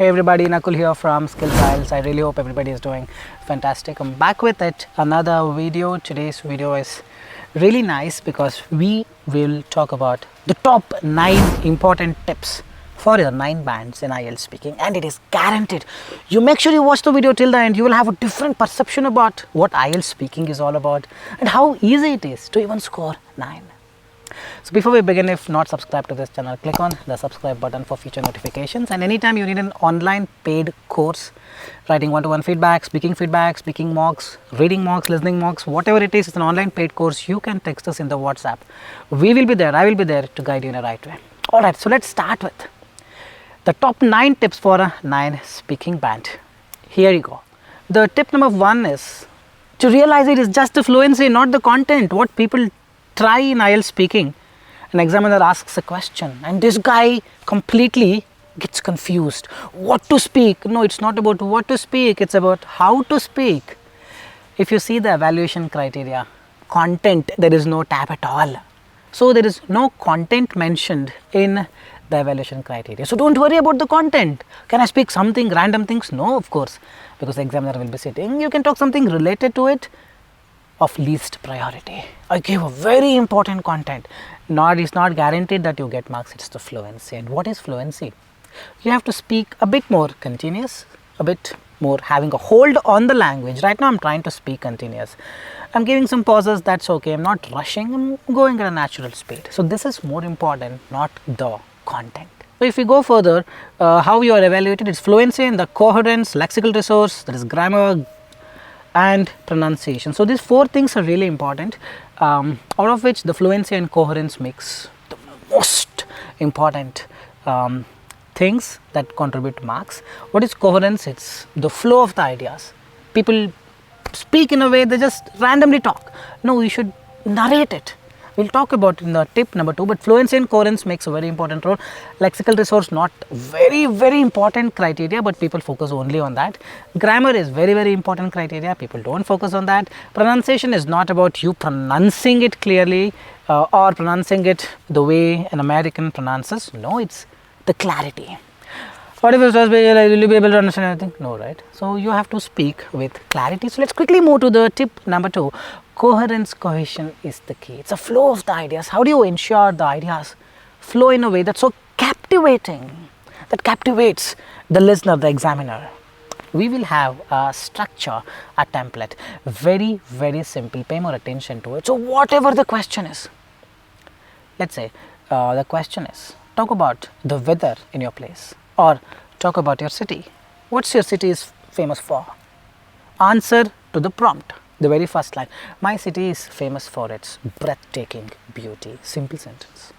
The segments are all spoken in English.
Hey everybody, Nakul here from Skills IELTS. I really hope everybody is doing fantastic. I'm back with it, another video. Today's video is really nice because we will talk about the top 9 important tips for your 9 bands in IELTS speaking, and it is guaranteed. You make sure you watch the video till the end. You will have a different perception about what IELTS speaking is all about and how easy it is to even score 9. So before we begin, if not subscribed to this channel, click on the subscribe button for future notifications. And anytime you need an online paid course, writing one-to-one feedback, speaking mocks, reading mocks, listening mocks, whatever it is, it's an online paid course. You can text us in the WhatsApp. We will be there. I will be there to guide you in the right way. Alright, so let's start with the top 9 tips for a 9 speaking band. Here you go. The tip number 1 is to realize it is just the fluency, not the content. What people try in IELTS speaking, an examiner asks a question and this guy completely gets confused. What to speak? No, it's not about what to speak, it's about how to speak. If you see the evaluation criteria, content, there is no tab at all. So there is no content mentioned in the evaluation criteria. So don't worry about the content. Can I speak something, random things? No, of course, because the examiner will be sitting. You can talk something related to it, of least priority. I gave a very important content. It's not guaranteed that you get marks, it's the fluency. And what is fluency? You have to speak a bit more continuous, a bit more having a hold on the language. Right now I'm trying to speak continuous. I'm giving some pauses, that's okay. I'm not rushing, I'm going at a natural speed. So this is more important, not the content. So if we go further, how you are evaluated is fluency and the coherence, lexical resource, that is grammar, and pronunciation. So these 4 things are really important, out of which the fluency and coherence makes the most important things that contribute to marks. What is coherence? It's the flow of the ideas. People speak in a way, they just randomly talk. No, you should narrate it. We'll talk about in the tip number 2, but fluency and coherence makes a very important role. Lexical resource, not very important criteria, but people focus only on that. Grammar is very important criteria, people don't focus on that. Pronunciation is not about you pronouncing it clearly or pronouncing it the way an American pronounces. No, it's the clarity. What if will you be able to understand everything? No, right? So you have to speak with clarity. So let's quickly move to the tip number 2. Coherence, cohesion is the key. It's a flow of the ideas. How do you ensure the ideas flow in a way that's so captivating, that captivates the listener, the examiner? We will have a structure, a template, very simple. Pay more attention to it. So whatever the question is, let's say the question is, talk about the weather in your place or talk about your city. What's your city is famous for? Answer to the prompt. The very first line, my city is famous for its breathtaking beauty. Simple sentence.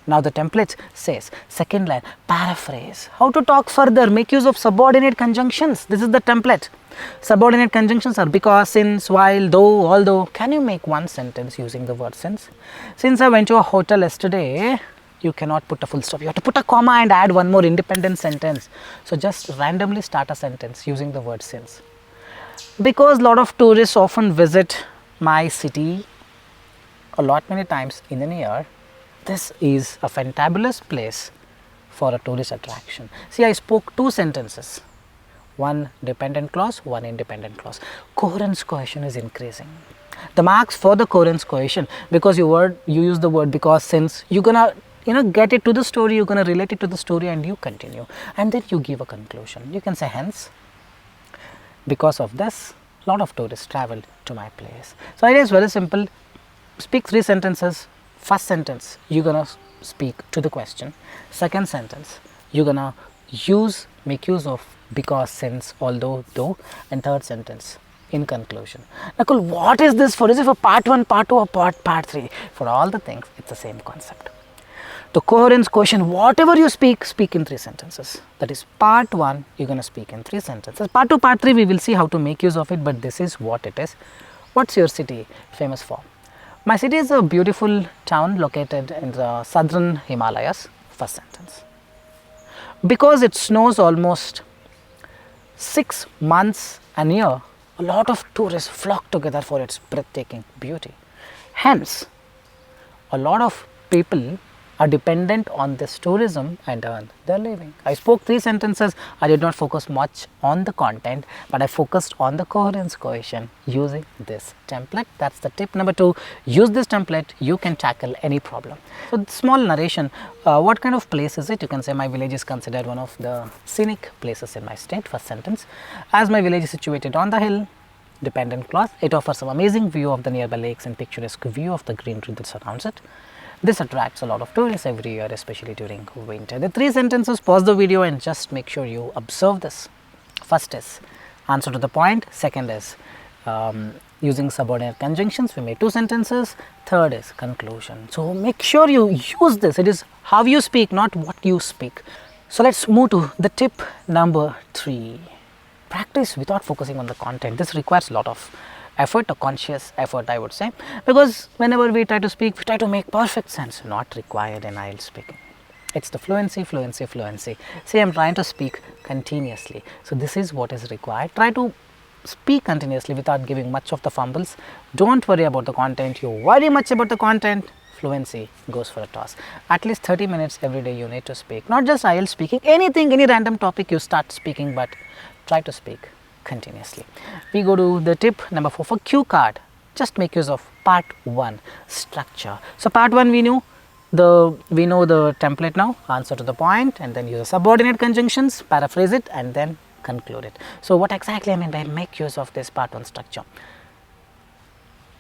Now the template says, second line, paraphrase. How to talk further, make use of subordinate conjunctions. This is the template. Subordinate conjunctions are because, since, while, though, although. Can you make one sentence using the word since? Since I went to a hotel yesterday, you cannot put a full stop. You have to put a comma and add one more independent sentence. So just randomly start a sentence using the word since. Because a lot of tourists often visit my city many times in a year, this is a fantabulous place for a tourist attraction. See, I spoke 2 sentences, one dependent clause, one independent clause. Coherence, cohesion is increasing. The marks for the coherence, cohesion, because you use the word because, since, you're gonna get it to the story, you're gonna relate it to the story, and you continue, and then you give a conclusion. You can say, hence, because of this, a lot of tourists travel to my place. So idea is very simple. Speak 3 sentences. First sentence, you're gonna speak to the question. Second sentence, you're gonna make use of because, since, although, though, and third sentence in conclusion. Nakul, what is this for? Is it for part 1, part 2, or part 3? For all the things, it's the same concept. The coherence, cohesion, whatever you speak in 3 sentences. That is part 1, you're going to speak in 3 sentences. Part 2, part 3, we will see how to make use of it, but this is what it is. What's your city famous for? My city is a beautiful town located in the southern Himalayas. First sentence. Because it snows almost 6 months a year, a lot of tourists flock together for its breathtaking beauty. Hence, a lot of people are dependent on this tourism and earn their living. I spoke 3 sentences. I did not focus much on the content, but I focused on the coherence cohesion using this template. That's the tip number 2. Use this template, you can tackle any problem. So small narration, what kind of place is it? You can say my village is considered one of the scenic places in my state. First sentence, as my village is situated on the hill, dependent clause, it offers some amazing view of the nearby lakes and picturesque view of the greenery that surrounds it. This attracts a lot of tourists every year, especially during winter. The 3 sentences, pause the video and just make sure you observe this. First is answer to the point. Second is using subordinate conjunctions. We made 2 sentences. Third is conclusion. So make sure you use this. It is how you speak, not what you speak. So let's move to the tip number 3. Practice without focusing on the content. This requires a lot of effort, a conscious effort, I would say, because whenever we try to speak, we try to make perfect sense. Not required in IELTS speaking. It's the fluency. See, I'm trying to speak continuously. So this is what is required. Try to speak continuously without giving much of the fumbles. Don't worry about the content. You worry much about the content, fluency goes for a toss. At least 30 minutes every day you need to speak. Not just IELTS speaking, anything, any random topic you start speaking, but try to speak continuously. We go to the tip number 4 for cue card. Just make use of part 1 structure. So part 1 we know the template now, answer to the point, and then use subordinate conjunctions, paraphrase it, and then conclude it. So what exactly I mean by make use of this part 1 structure?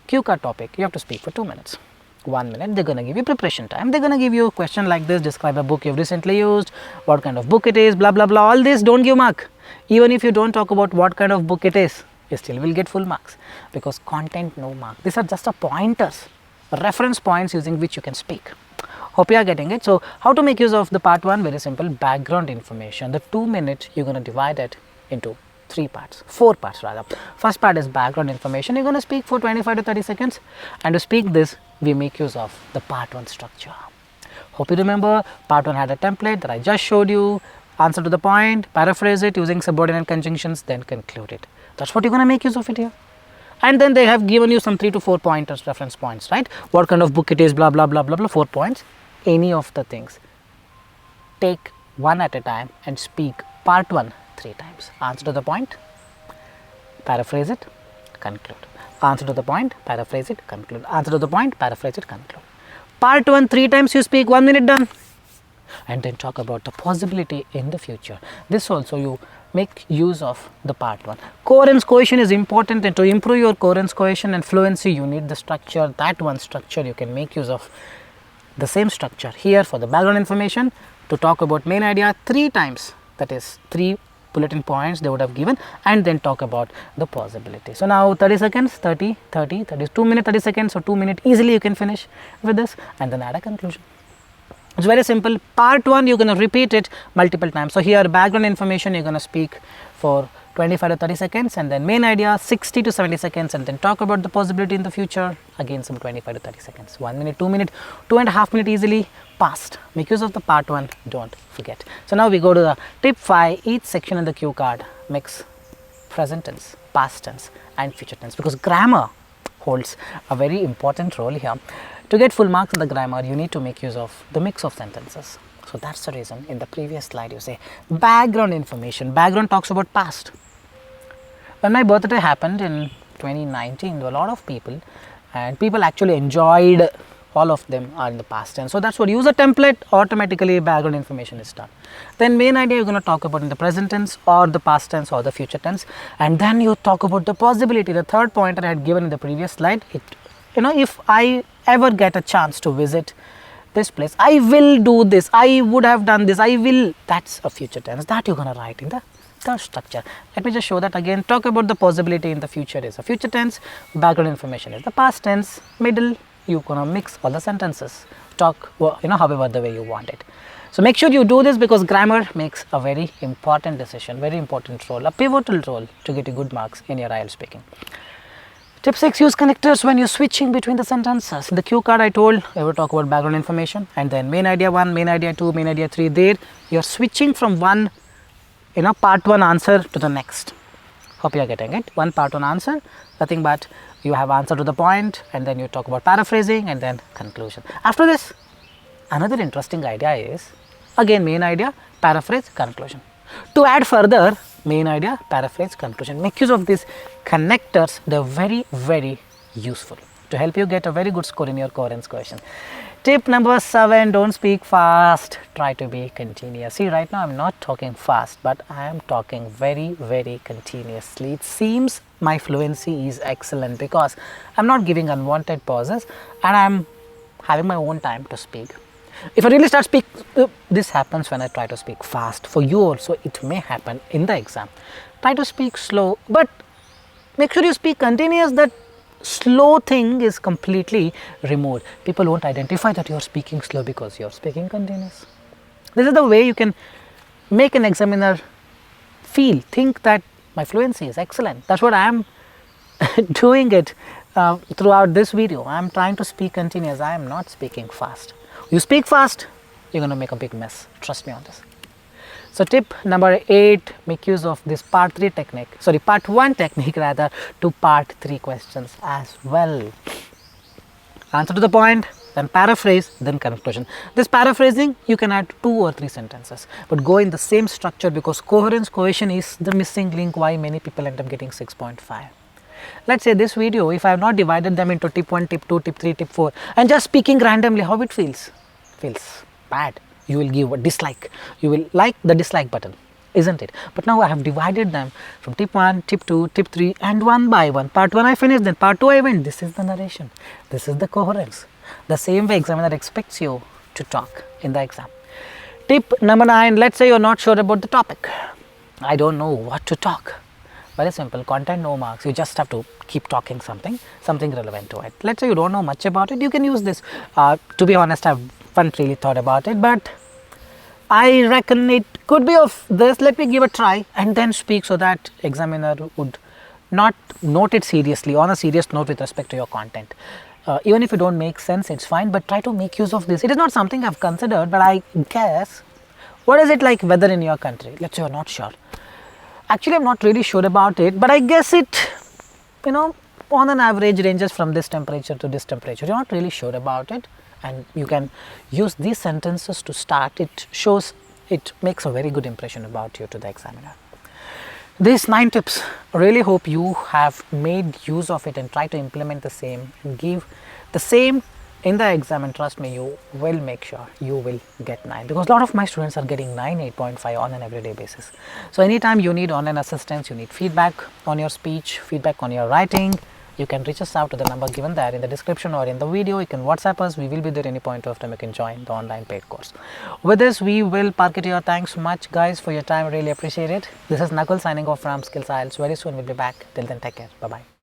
Cue card topic, you have to speak for 2 minutes. 1 minute, they're going to give you preparation time. They're going to give you a question like this: describe a book you've recently used, what kind of book it is, blah blah blah. All this don't give mark. Even if you don't talk about what kind of book it is, you still will get full marks, because content no mark. These are just a pointers, reference points using which you can speak. Hope you are getting it. So how to make use of the part 1? Very simple. Background information. The 2 minutes you're going to divide it into 4 parts rather. First part is background information. You're going to speak for 25 to 30 seconds, and to speak this we make use of the part 1 structure. Hope you remember part 1 had a template that I just showed you. Answer to the point, paraphrase it using subordinate conjunctions, then conclude it. That's what you're going to make use of it here. And then they have given you some 3 to 4 pointers, reference points, right? What kind of book it is, blah blah blah blah blah, 4 points. Any of the things. Take one at a time and speak part 1 3 times. Answer to the point, paraphrase it, conclude. Answer to the point, paraphrase it, conclude. Answer to the point, paraphrase it, conclude. Part 1 3 times you speak, 1 minute done. And then talk about the possibility in the future. This also you make use of the part 1. Coherence cohesion is important, and to improve your coherence cohesion and fluency you need the structure. That one structure you can make use of the same structure here for the background information, to talk about main idea 3 times, that is 3 bulletin points they would have given, and then talk about the possibility. So now 30 seconds, 30, that is 2 minutes 30 seconds, so 2 minutes easily you can finish with this, and then add a conclusion. It's very simple. Part 1 you're going to repeat it multiple times. So here background information you're going to speak for 25 to 30 seconds, and then main idea 60 to 70 seconds, and then talk about the possibility in the future, again some 25 to 30 seconds. 1 minute, 2 minutes, 2.5 minutes easily passed. Make use of the part 1, don't forget. So now we go to the tip 5. Each section in the cue card mix present tense, past tense and future tense, because grammar holds a very important role here. To get full marks in the grammar, you need to make use of the mix of sentences. So that's the reason in the previous slide you say background information. Background talks about past. When my birthday happened in 2019, there were a lot of people, and people actually enjoyed, all of them are in the past tense. So that's what, use a template, automatically background information is done. Then main idea you're going to talk about in the present tense or the past tense or the future tense, and then you talk about the possibility. The third point I had given in the previous slide, if I ever get a chance to visit this place, I will do this, I would have done this, I will, that's a future tense that you're going to write in the third structure. Let me just show that again. Talk about the possibility in the future is a future tense, background information is the past tense, middle you're going to mix all the sentences, talk however the way you want it. So make sure you do this, because grammar makes a very important decision, very important role, a pivotal role to get you good marks in your IELTS speaking. Tip 6, use connectors when you're switching between the sentences. In the cue card I told, I will talk about background information, and then main idea 1, main idea 2, main idea 3. There you're switching from one, part 1 answer to the next. Hope you are getting it. One part 1 answer, nothing but you have answer to the point, and then you talk about paraphrasing and then conclusion. After this, another interesting idea is, again main idea, paraphrase, conclusion. To add further, main idea, paraphrase, conclusion. Make use of these connectors. They're very, very useful to help you get a very good score in your coherence question. Tip number 7, don't speak fast, try to be continuous. See, right now I'm not talking fast, but I am talking very, very continuously. It seems my fluency is excellent because I'm not giving unwanted pauses and I'm having my own time to speak. If I really start speak, this happens when I try to speak fast. For you also, it may happen in the exam. Try to speak slow, but make sure you speak continuous. That slow thing is completely removed. People won't identify that you're speaking slow because you're speaking continuous. This is the way you can make an examiner think that my fluency is excellent. That's what I am doing it throughout this video. I am trying to speak continuous. I am not speaking fast. You speak fast, you're going to make a big mess. Trust me on this. So tip number 8, make use of this part 1 technique rather, to part 3 questions as well. Answer to the point, then paraphrase, then conclusion. This paraphrasing, you can add 2 or 3 sentences, but go in the same structure because coherence, cohesion is the missing link why many people end up getting 6.5. Let's say this video, if I have not divided them into tip 1, tip 2, tip 3, tip 4 and just speaking randomly, how it feels? Feels bad. You will give a dislike. You will like the dislike button, isn't it? But now I have divided them from tip 1, tip 2, tip 3 and one by one. Part 1 I finished, then part 2 I went. This is the narration. This is the coherence. The same way examiner expects you to talk in the exam. Tip number 9, let's say you're not sure about the topic. I don't know what to talk. Very simple, content no marks. You just have to keep talking something relevant to it. Let's say you don't know much about it, you can use this. To be honest, I haven't really thought about it, but I reckon it could be of this. Let me give a try and then speak so that examiner would not note it seriously, on a serious note with respect to your content. Even if you don't make sense, it's fine, but try to make use of this. It is not something I've considered, but I guess, what is it like weather in your country? Let's say you're not sure. Actually, I'm not really sure about it, but I guess it, on an average ranges from this temperature to this temperature. You're not really sure about it, and you can use these sentences to start. It makes a very good impression about you to the examiner. These 9 tips, really hope you have made use of it and try to implement the same and give the same in the exam, and trust me, you will make sure you will get 9, because a lot of my students are getting 9, 8.5 on an everyday basis. So anytime you need online assistance, you need feedback on your speech, feedback on your writing, you can reach us out to the number given there in the description or in the video. You can WhatsApp us. We will be there any point of time. You can join the online paid course. With this, we will park it here. Thanks so much, guys, for your time. Really appreciate it. This is Nakul signing off from Skills IELTS. Very soon we'll be back. Till then, take care. Bye-bye.